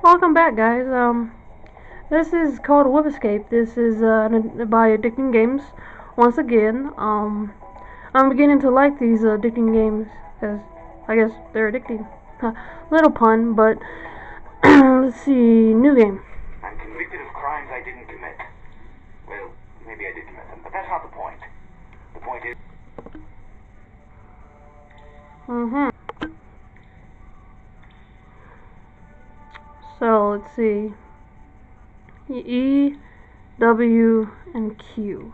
Welcome back, guys. This is called Whip Escape. This is by Addicting Games. Once again, I'm beginning to like these addicting games because I guess they're addicting. Little pun, but let's see. New game. I'm convicted of crimes I didn't commit. Well, maybe I did commit them, but that's not the point. The point is... So let's see. E, W, and Q.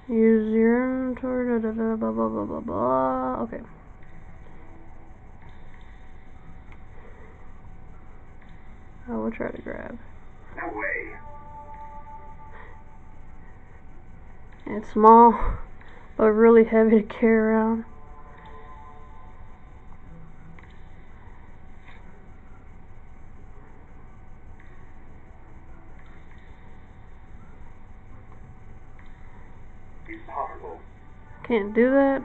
Use your inventory, blah blah blah blah blah. Okay. I will try to grab. No way. It's small, but really heavy to carry around. Impossible. Can't do that.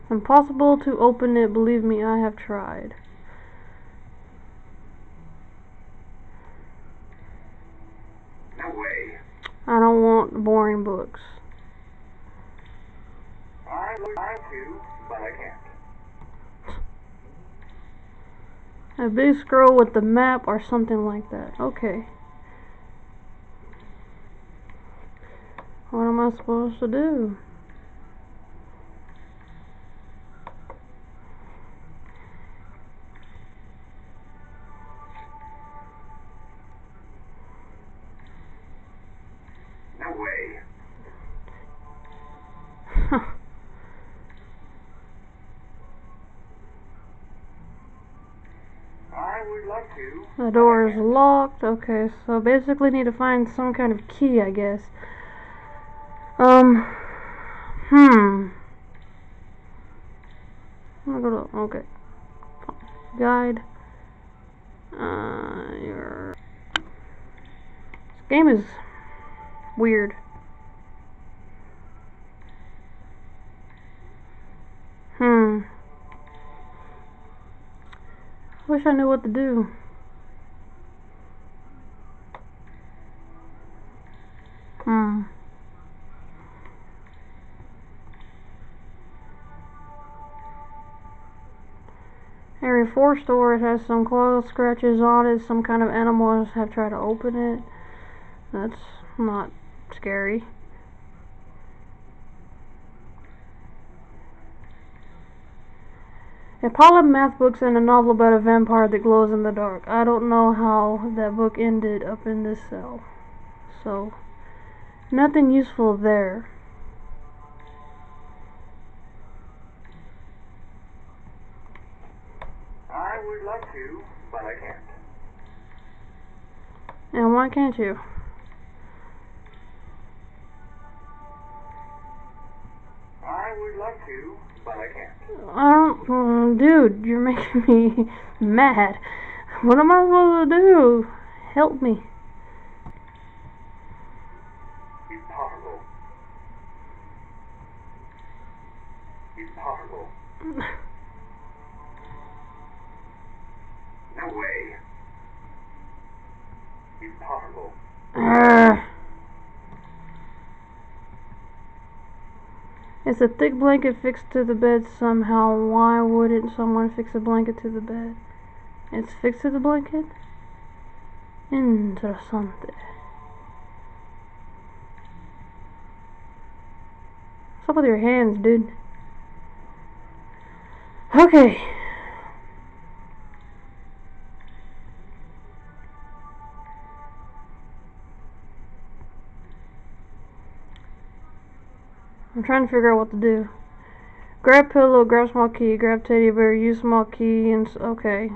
Impossible to open it, believe me, I have tried. No way. I don't want boring books. I would like to, but I can't. A big scroll with the map or something like that. Okay. What am I supposed to do? No way. I would like to. The door is locked. Okay, so basically need to find some kind of key, I guess. I'm gonna go to, okay. Guide. This game is weird. Wish I knew what to do. Every 4 stores has some claw scratches on it. Some kind of animals have tried to open it. That's not scary. A pile of math books and a novel about a vampire that glows in the dark. I don't know how that book ended up in this cell. So, nothing useful there. I would like to, but I can't. And why can't you? I would like to, but I can't. I don't, dude, you're making me mad. What am I supposed to do? Help me. Impossible. Impossible. No way. Impossible. It's a thick blanket fixed to the bed somehow. Why wouldn't someone fix a blanket to the bed? It's fixed to the blanket? Interessante. What's up with your hands, dude? Okay. I'm trying to figure out what to do. Grab pillow, grab small key, grab teddy bear, use small key, and okay.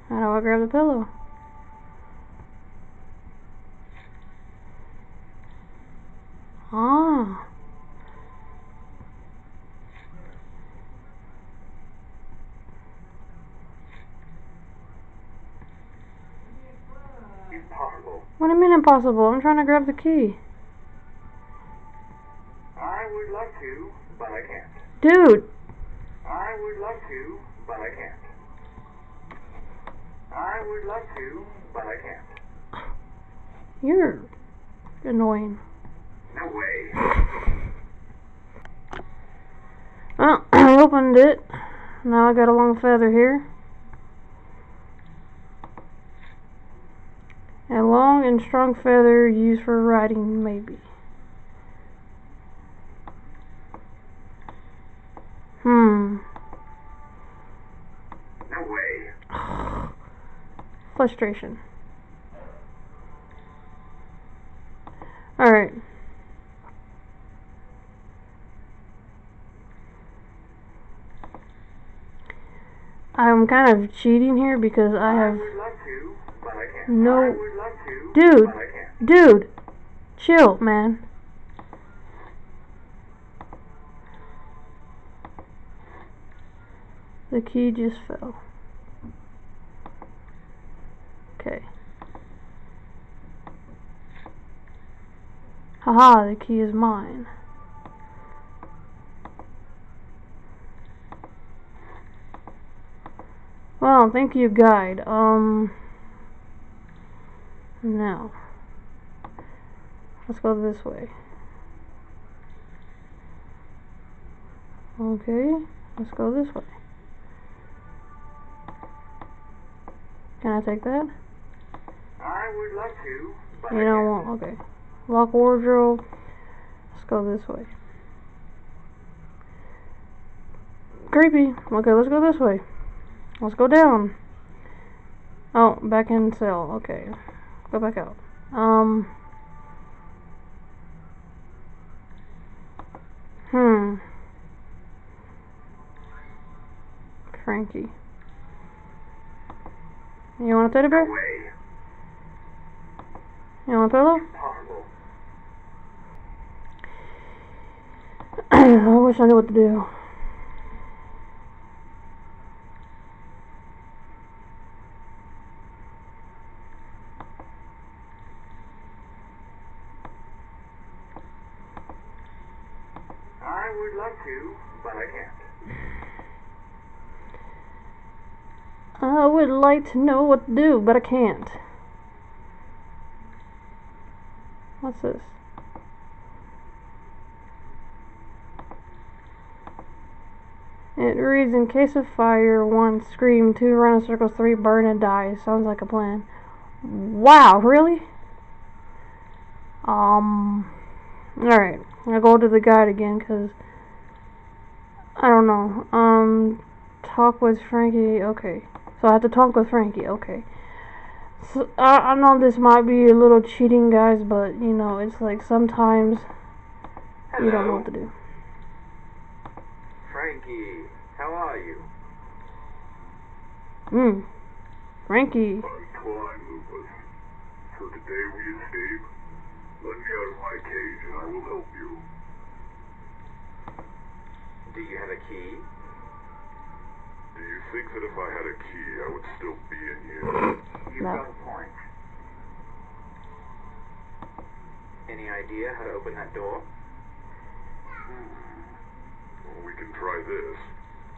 How do I grab the pillow? Ah. Impossible. What do you mean impossible? I'm trying to grab the key. I would like to, but I can't. Dude! I would like to, but I can't. I would like to, but I can't. You're annoying. No way. Well, I opened it. Now I got a long feather here. A long and strong feather used for riding, maybe. No way. Frustration. Alright. I'm kind of cheating here because I have would like to, but I can't. no... I would like to, Dude! but I can't. Dude! Chill, man. The key just fell. Okay. Haha, the key is mine. Well, thank you, guide. Now. Let's go this way. Okay, let's go this way. Can I take that? I would like to, but You I don't can't. want, okay. Lock wardrobe. Let's go this way. Creepy. Okay, let's go this way. Let's go down. Oh, back in cell. Okay. Go back out. Frankie. You want a teddy bear? No way. You want a pillow? Impossible. I wish I knew what to do. I would like to, but I can't. I would like to know what to do, but I can't. What's this? It reads, in case of fire, 1, scream, 2, run in circles, 3, burn and die. Sounds like a plan. Wow, really? Alright. I'll go to the guide again, because I don't know. Talk with Frankie, okay. So I have to talk with Frankie, okay. So, I know this might be a little cheating, guys, but, you know, it's like sometimes you don't know what to do. Frankie, how are you? Frankie. I'm fine, Lupus. So today we escape. Let me out of my cage and I will help you. Do you have a key? Do you think that if I had a key, I would still be in here? You've No. got a point. Any idea how to open that door? Well, we can try this.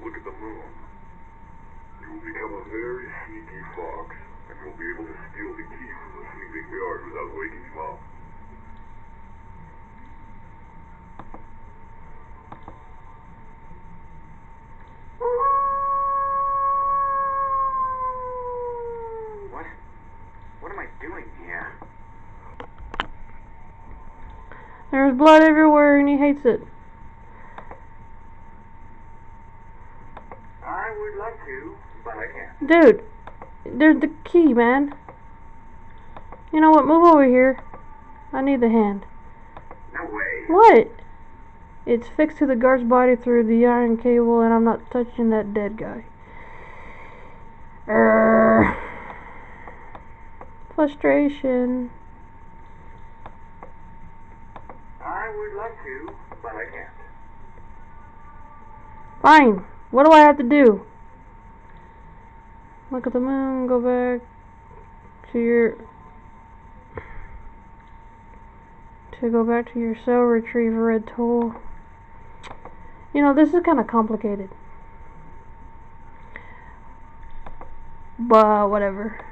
Look at the moon. You will become a very sneaky fox, and you'll be able to steal the key from the sleeping guard without waking him up. What am I doing here? There's blood everywhere and he hates it. I would like to, but I can't. Dude, there's the key, man. You know what? Move over here. I need the hand. No way. What? It's fixed to the guard's body through the iron cable, and I'm not touching that dead guy. Frustration. I would like to, but I can't. Fine. What do I have to do? Look at the moon. Go back to your... to go back to your cell, retrieve red tool. You know, this is kind of complicated. But whatever.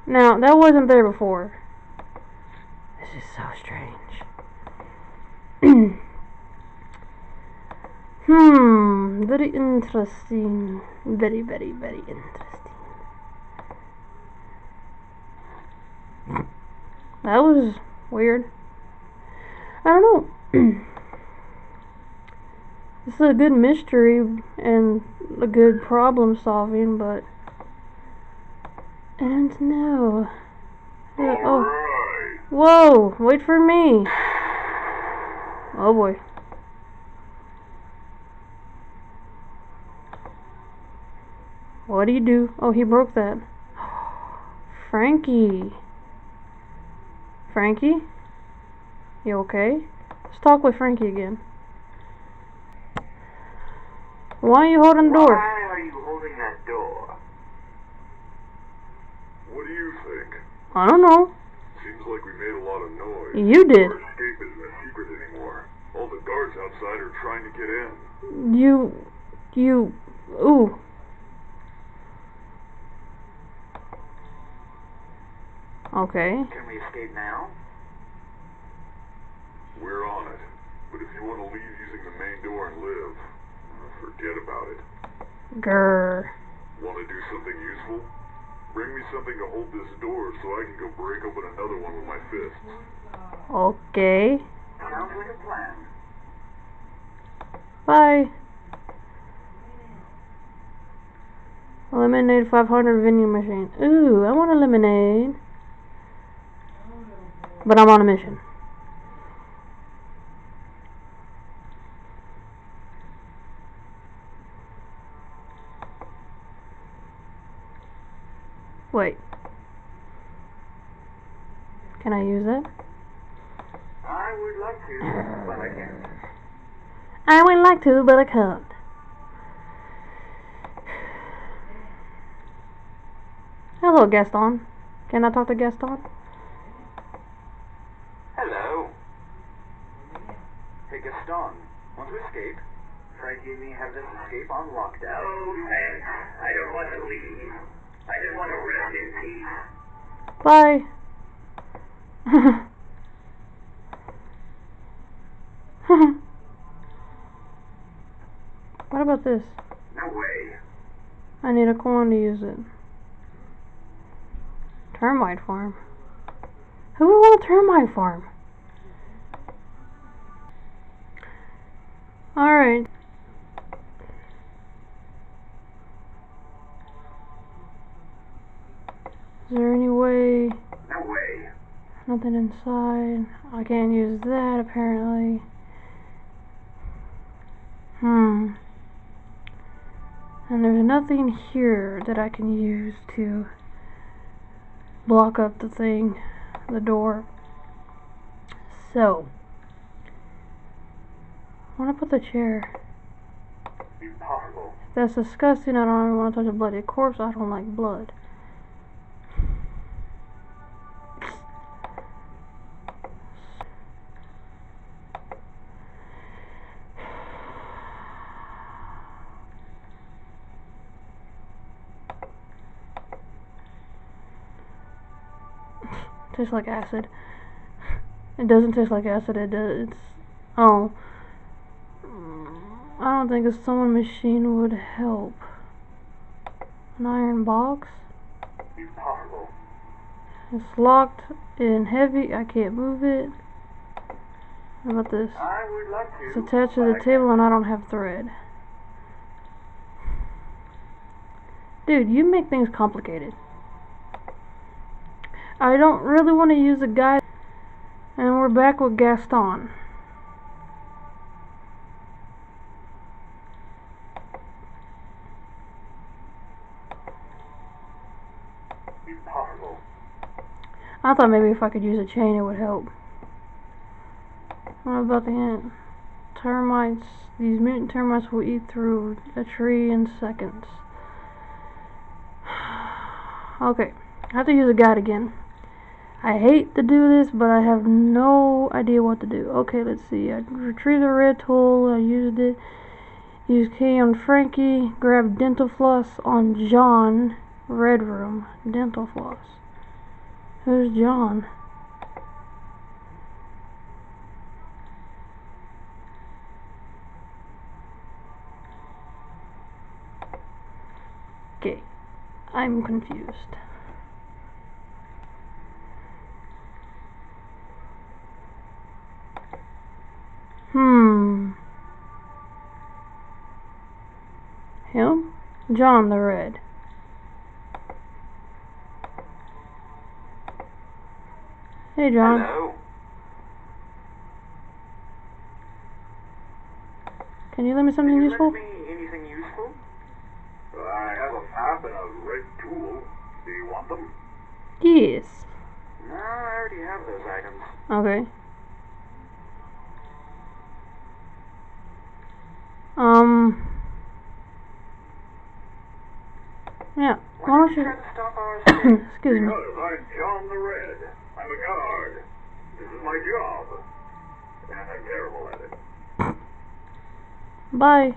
Now, that wasn't there before. This is so strange. Very interesting. Very, very, very interesting. That was weird. I don't know. This is a good mystery and a good problem solving, but I don't know. Oh. Whoa, wait for me. Oh boy. What do you do? Oh, he broke that. Frankie. Frankie? You okay? Let's talk with Frankie again. Why are you holding the door? Why are you holding that door? What do you think? I don't know. Seems like we made a lot of noise. You did. Our escape isn't a secret anymore. All the guards outside are trying to get in. Ooh. Okay. Can we escape now? We're on it. But if you want to leave using the main door and live, forget about it. Grr. Want to do something useful? Bring me something to hold this door so I can go break open another one with my fists. Okay. Sounds like a plan. Bye. Lemonade 500 vending machine. Ooh, I want a lemonade. But I'm on a mission. Wait. Can I use it? I would like to, but I can't. I would like to, but I can't. Hello, Gaston. Can I talk to Gaston? Hello. Hey, Gaston. Want to escape? Frankie and me have this escape on lockdown. Oh, thanks. I don't want to leave. I just want to rest in peace. Bye. What about this? No way. I need a coin to use it. Termite farm. Who would want a termite farm? Alright. Is there any way? No way. Nothing inside. I can't use that apparently. And there's nothing here that I can use to block up the thing, the door. So, I want to put the chair. Impossible. That's disgusting. I don't even want to touch a bloody corpse. I don't like blood. Tastes like acid. It doesn't taste like acid. It does. Oh. I don't think a sewing machine would help. An iron box. Impossible. It's locked and heavy. I can't move it. What about this? I would like to. It's attached to the table and I don't have thread. Dude, you make things complicated. I don't really want to use a guide. And we're back with Gaston. Impossible. I thought maybe if I could use a chain it would help. What about the ant? Termites. These mutant termites will eat through a tree in seconds. Okay, I have to use a guide again. I hate to do this, but I have no idea what to do. Okay, let's see. I retrieved the red tool. I used it. Use key on Frankie. Grab dental floss on John. Red room. Dental floss. Who's John? Okay, I'm confused. Him? John the Red. Hey, John. Hello. Can you lend me something useful? Lend me anything useful? I have a map and a red tool. Do you want them? Yes. No, I already have those items. Okay. Yeah. Why don't you... try to stop our escape? Excuse me. Because I'm John the Red. I'm a guard. This is my job. And I'm terrible at it. Bye.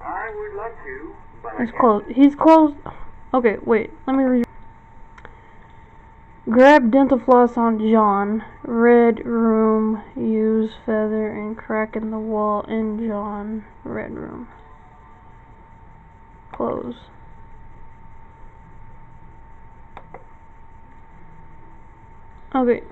I would love to, but I He's can't. closed. He's closed. Okay, wait. Let me read. Grab dental floss on John. Red room. Use feather and crack in the wall in John. Red room. Close. Okay.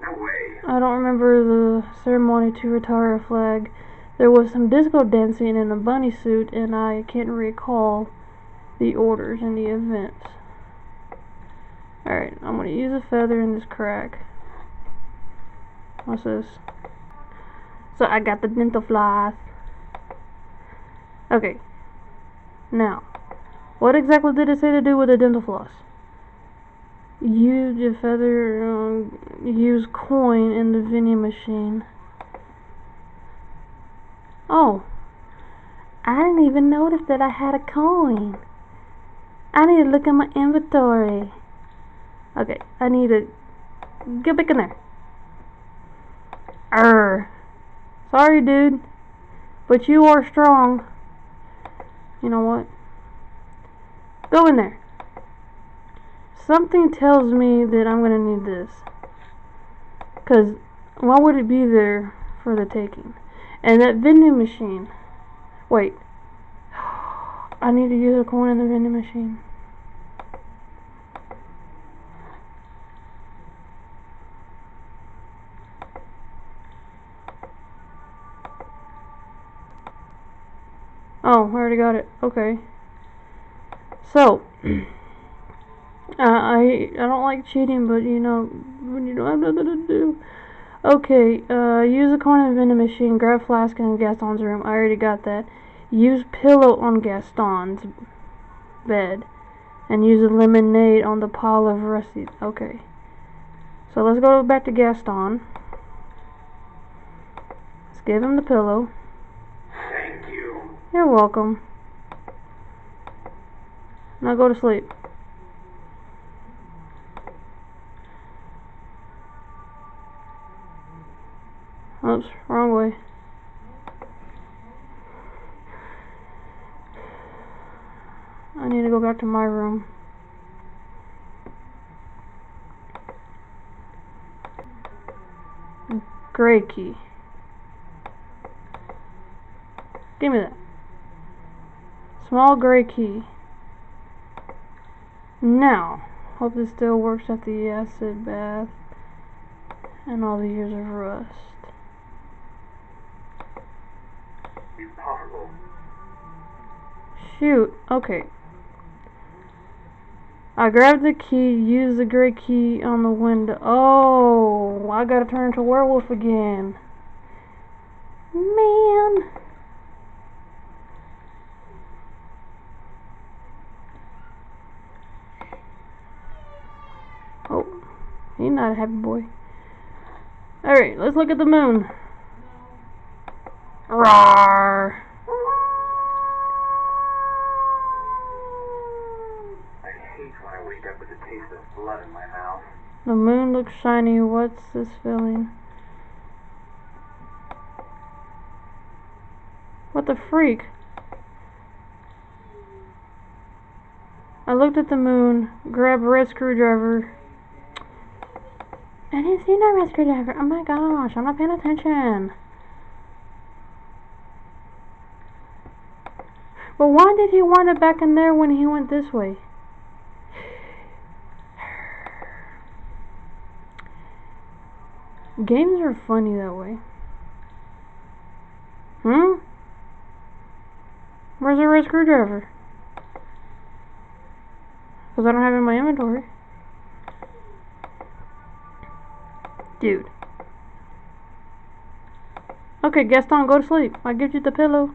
No way. I don't remember the ceremony to retire a flag. There was some disco dancing in a bunny suit, and I can't recall the orders in the events. Alright, I'm gonna use a feather in this crack. What's this? So I got the dental floss. Okay. Now, what exactly did it say to do with the dental floss? Use the feather, use coin in the vending machine. Oh, I didn't even notice that I had a coin. I need to look at my inventory. Okay, I need to get back in there. Sorry, dude, but you are strong. You know what? Go in there. Something tells me that I'm gonna need this. 'Cause why would it be there for the taking? And that vending machine. Wait. I need to use a coin in the vending machine. Oh, I already got it. Okay. So, I don't like cheating, but you know, when you don't have nothing to do. Okay, use a coin in the vending machine, grab flask in Gaston's room. I already got that. Use pillow on Gaston's bed. And use a lemonade on the pile of rusty. Okay. So let's go back to Gaston. Let's give him the pillow. Thank you. You're welcome. Now go to sleep. Oops, wrong way. I need to go back to my room. Gray key. Give me that. Small gray key. Now, hope this still works at the acid bath and all the years of rust. Impossible. Shoot, okay. I grabbed the key, used the gray key on the window. Oh, I gotta turn into a werewolf again. Man. Oh, he's not a happy boy. Alright, let's look at the moon. Roar. blood in my mouth. The moon looks shiny. What's this feeling? What the freak? I looked at the moon, grabbed a red screwdriver. I didn't see no red screwdriver. Oh my gosh, I'm not paying attention. But why did he want it back in there when he went this way? Games are funny that way. Where's the red screwdriver? Because I don't have it in my inventory. Dude. Okay, Gaston, go to sleep. I'll give you the pillow.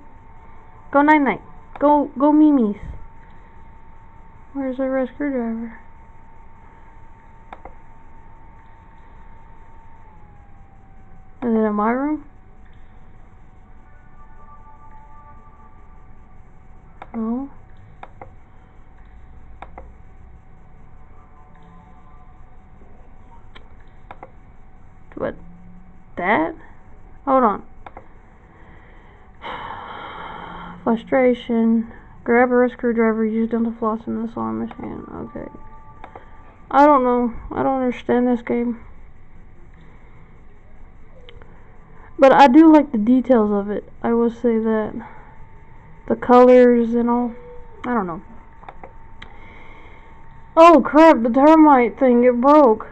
Go night-night. Go Mimi's. Where's the red screwdriver? Is it in my room? No. What? That? Hold on. Frustration. Grab a screwdriver, use dental floss in the sewing machine. Okay. I don't know. I don't understand this game. But I do like the details of it. I will say that. The colors and all. I don't know. Oh crap, the termite thing, it broke.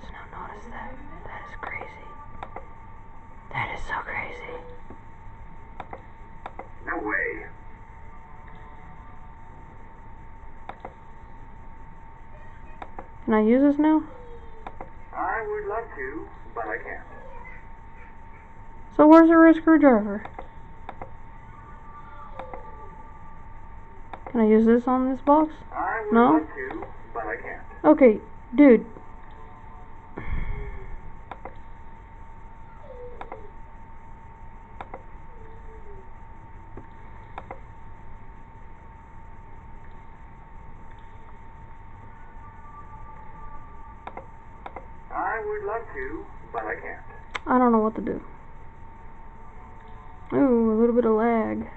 Just now notice that. That is crazy. That is so crazy. No way. Can I use this now? I would love to, but I can't. So where's the red screwdriver? Can I use this on this box? I would No? love to, but I can't. Okay, dude. I would love to, but I can't. I don't know what to do. Ooh, a little bit of lag.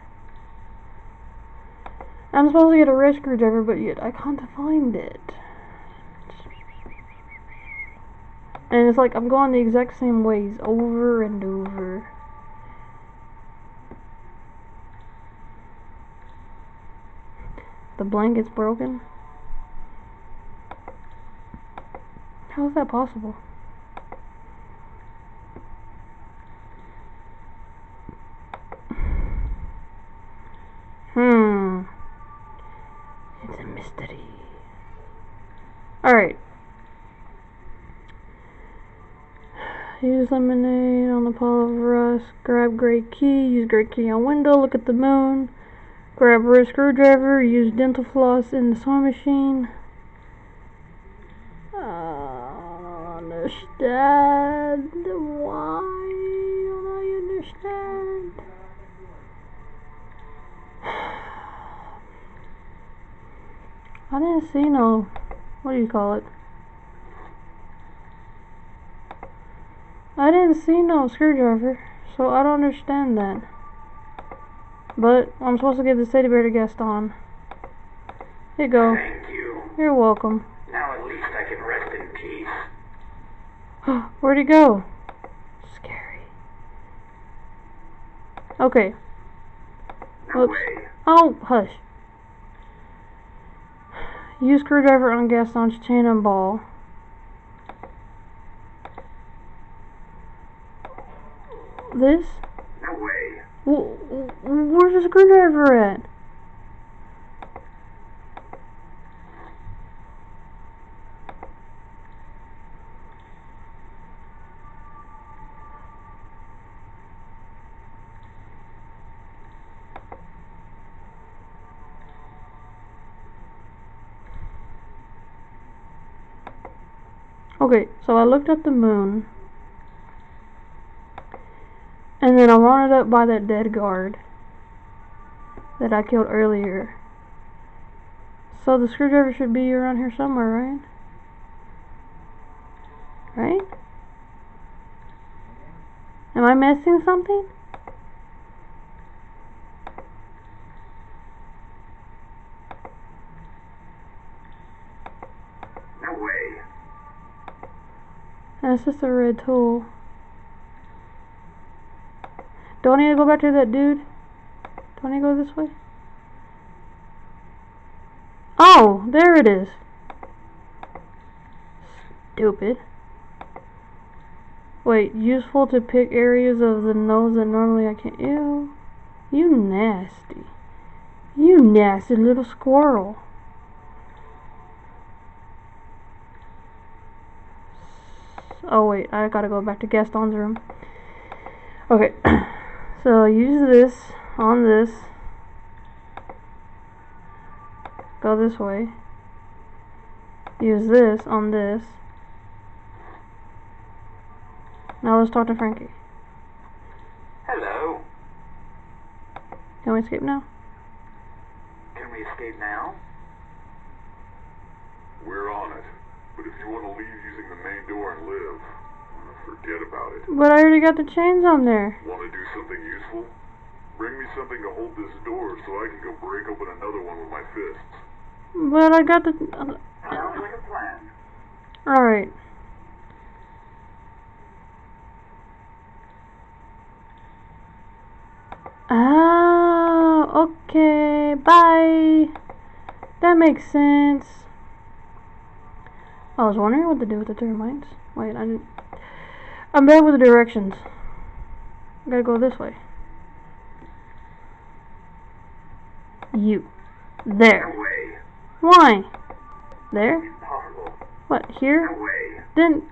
I'm supposed to get a red screwdriver, but yet I can't find it. And it's like I'm going the exact same ways over and over. The blanket's broken. How is that possible? It's a mystery. Alright. Use lemonade on the pile of rust. Grab gray key. Use gray key on window. Look at the moon. Grab red screwdriver. Use dental floss in the sewing machine. I don't understand. Why don't I understand? I didn't see no, what do you call it? I didn't see no screwdriver, so I don't understand that. But I'm supposed to give this teddy bear to Gaston. Here you go. Thank you. You're welcome. Now at least I can rest in peace. Where'd he go? Scary. Okay. No Whoops. way. Oh, hush. Use screwdriver on Gaston's chain and ball. This? No way. Where's the screwdriver at? Okay, so I looked at the moon, and then I wound up by that dead guard that I killed earlier. So the screwdriver should be around here somewhere, right? Right? Am I missing something? No way. That's just a red tool. Do I need to go back to that dude? Do I need to go this way? Oh, there it is. Stupid. Wait, useful to pick areas of the nose that normally I can't. Ew. You nasty. You nasty little squirrel. Oh wait, I gotta go back to Gaston's room. Okay. So use this on this. Go this way. Use this on this. Now let's talk to Frankie. Hello. Can we escape now? Can we escape now? We're on it. But if you want to leave using the main door and live, forget about it. But I already got the chains on there. Want to do something useful? Bring me something to hold this door so I can go break open another one with my fists. But I got the... Sounds like a plan. Alright. Ah, okay, bye. That makes sense. I was wondering what to do with the termites. Wait, I'm bad with the directions. I gotta go this way. You. There. No way. Why? There? Impossible. What, here? No way. Then...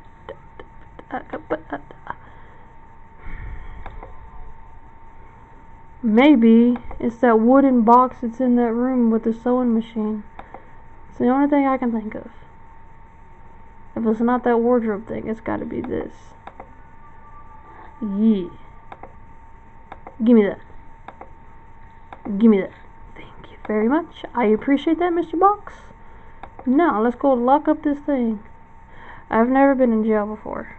Maybe it's that wooden box that's in that room with the sewing machine. It's the only thing I can think of. If it's not that wardrobe thing, it's gotta be this. Yeah. Give me that. Give me that. Thank you very much. I appreciate that, Mr. Box. Now, let's go lock up this thing. I've never been in jail before,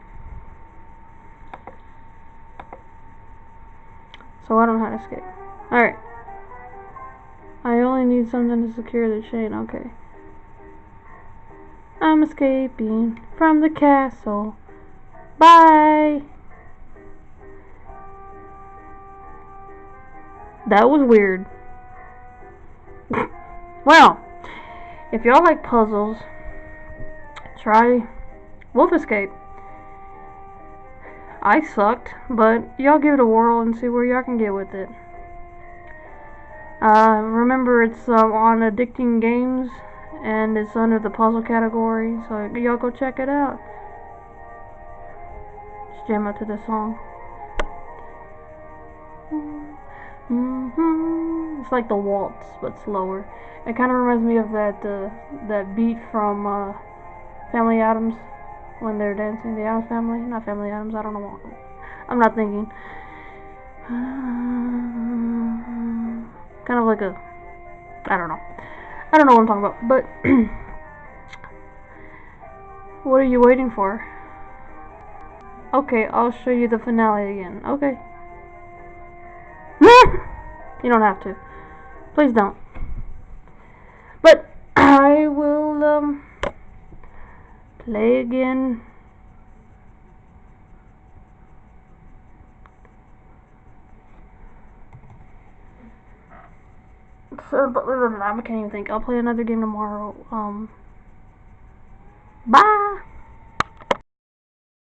so I don't know how to escape. Alright. I only need something to secure the chain. Okay. I'm escaping from the castle. Bye! That was weird. Well, if y'all like puzzles, try Wolf Escape. I sucked, but y'all give it a whirl and see where y'all can get with it. Remember, it's on Addicting Games, and it's under the puzzle category, so y'all go check it out. Just jam out to this song. It's like the waltz, but slower. It kind of reminds me of that beat from Family Addams when they're dancing. The Addams Family, not Family Addams. I don't know what. I'm not thinking. Kind of like a. I don't know. I don't know what I'm talking about. But what are you waiting for? Okay, I'll show you the finale again. Okay. You don't have to. Please don't. But I will play again. So, but I can't even think. I'll play another game tomorrow. Bye.